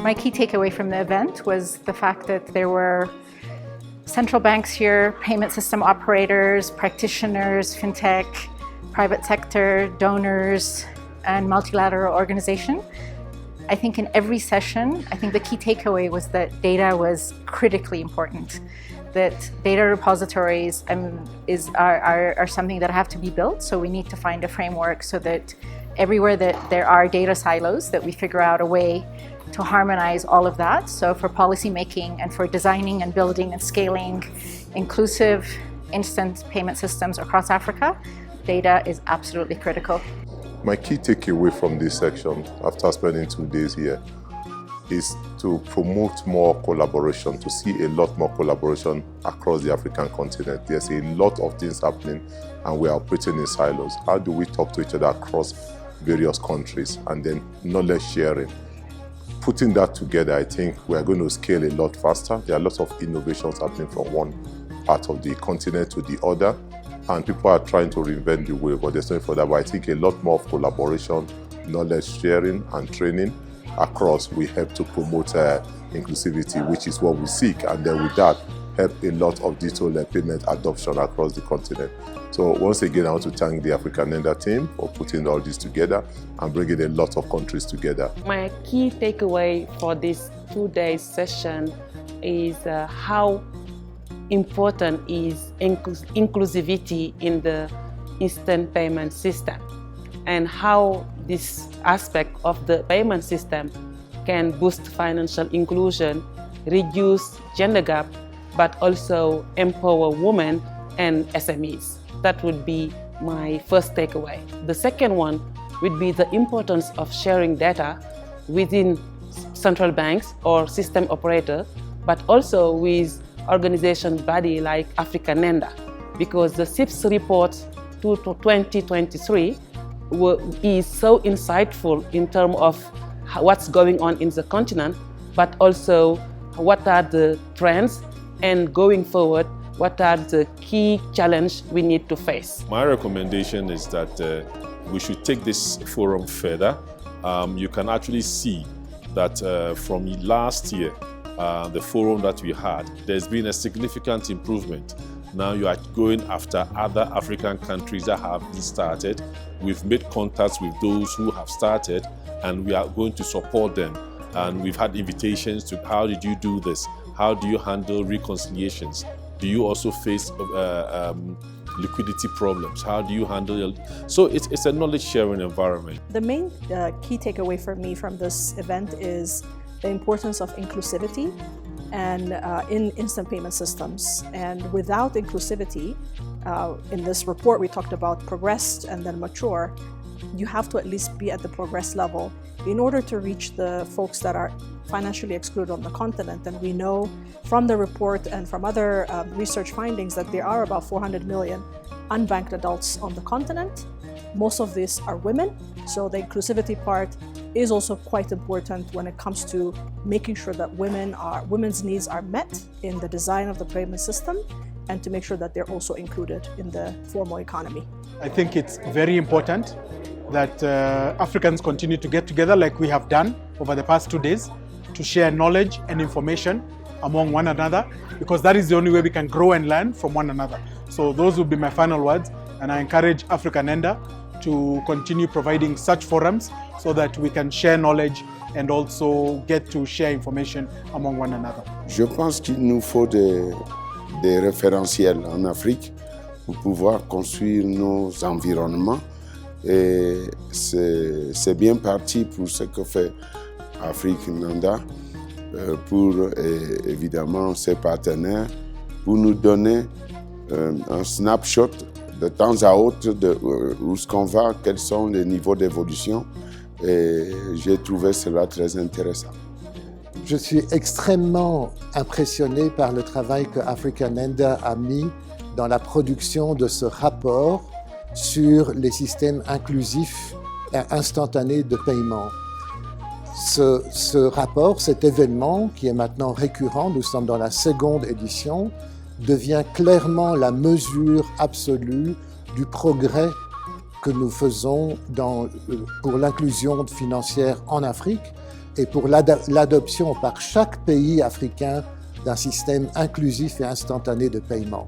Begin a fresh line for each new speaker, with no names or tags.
My key takeaway from the event was the fact that there were central banks here, payment system operators, practitioners, fintech, private sector, donors, and multilateral organization. I think in every session, I think the key takeaway was that data was critically important. That data repositories are something that have to be built, so we need to find a framework so that everywhere that there are data silos, that we figure out a way to harmonize all of that. So for policy making and for designing and building and scaling inclusive instant payment systems across Africa, data is absolutely critical.
My key takeaway from this section, after spending 2 days here, is to promote more collaboration, to see a lot more collaboration across the African continent. There's a lot of things happening and we are operating in silos. How do we talk to each other across various countries, and then knowledge sharing? Putting that together, I think we are going to scale a lot faster. There are lots of innovations happening from one part of the continent to the other, and people are trying to reinvent the wheel, but there's no for that. But I think a lot more of collaboration, knowledge sharing, and training across will help to promote inclusivity, which is what we seek, and then with that, help a lot of digital payment adoption across the continent. So once again, I want to thank the AfricanNenda team for putting all this together and bringing a lot of countries together.
My key takeaway for this 2-day session is how important is inclusivity in the instant payment system, and how this aspect of the payment system can boost financial inclusion, reduce gender gap, but also empower women and SMEs. That would be my first takeaway. The second one would be the importance of sharing data within central banks or system operator, but also with organization body like AfricanNenda, because the SIIPS report 2023 is so insightful in terms of what's going on in the continent, but also what are the trends, and going forward, what are the key challenges we need to face.
My recommendation is that we should take this forum further. You can actually see that from last year, the forum that we had, there's been a significant improvement. Now you are going after other African countries that have been started. We've made contacts with those who have started, and we are going to support them. And we've had invitations to how did you do this? How do you handle reconciliations? Do you also face liquidity problems? How do you handle it? So it's a knowledge sharing environment.
The main key takeaway for me from this event is the importance of inclusivity and in instant payment systems. And without inclusivity, in this report we talked about progressed and then mature. You have to at least be at the progress level in order to reach the folks that are financially excluded on the continent. And we know from the report and from other research findings that there are about 400 million unbanked adults on the continent. Most of these are women, so the inclusivity part is also quite important when it comes to making sure that women's needs are met in the design of the payment system, and to make sure that they're also included in the formal economy.
I think it's very important that Africans continue to get together like we have done over the past 2 days to share knowledge and information among one another, because that is the only way we can grow and learn from one another. So those will be my final words, and I encourage AfricanNenda to continue providing such forums so that we can share knowledge and also get to share information among one another.
Je pense qu'il nous faut des référentiels en Afrique pour pouvoir construire nos environnements. Et c'est bien parti pour ce que fait AfricanNenda, pour évidemment ses partenaires, pour nous donner un snapshot de temps à autre de où ce qu'on va, quels sont les niveaux d'évolution. Et j'ai trouvé cela très intéressant.
Je suis extrêmement impressionné par le travail que AfricanNenda a mis dans la production de ce rapport sur les systèmes inclusifs et instantanés de paiement. Ce rapport, cet événement qui est maintenant récurrent, nous sommes dans la seconde édition, devient clairement la mesure absolue du progrès que nous faisons pour l'inclusion financière en Afrique. et pour l'adoption par chaque pays africain d'un système inclusif et instantané de paiement.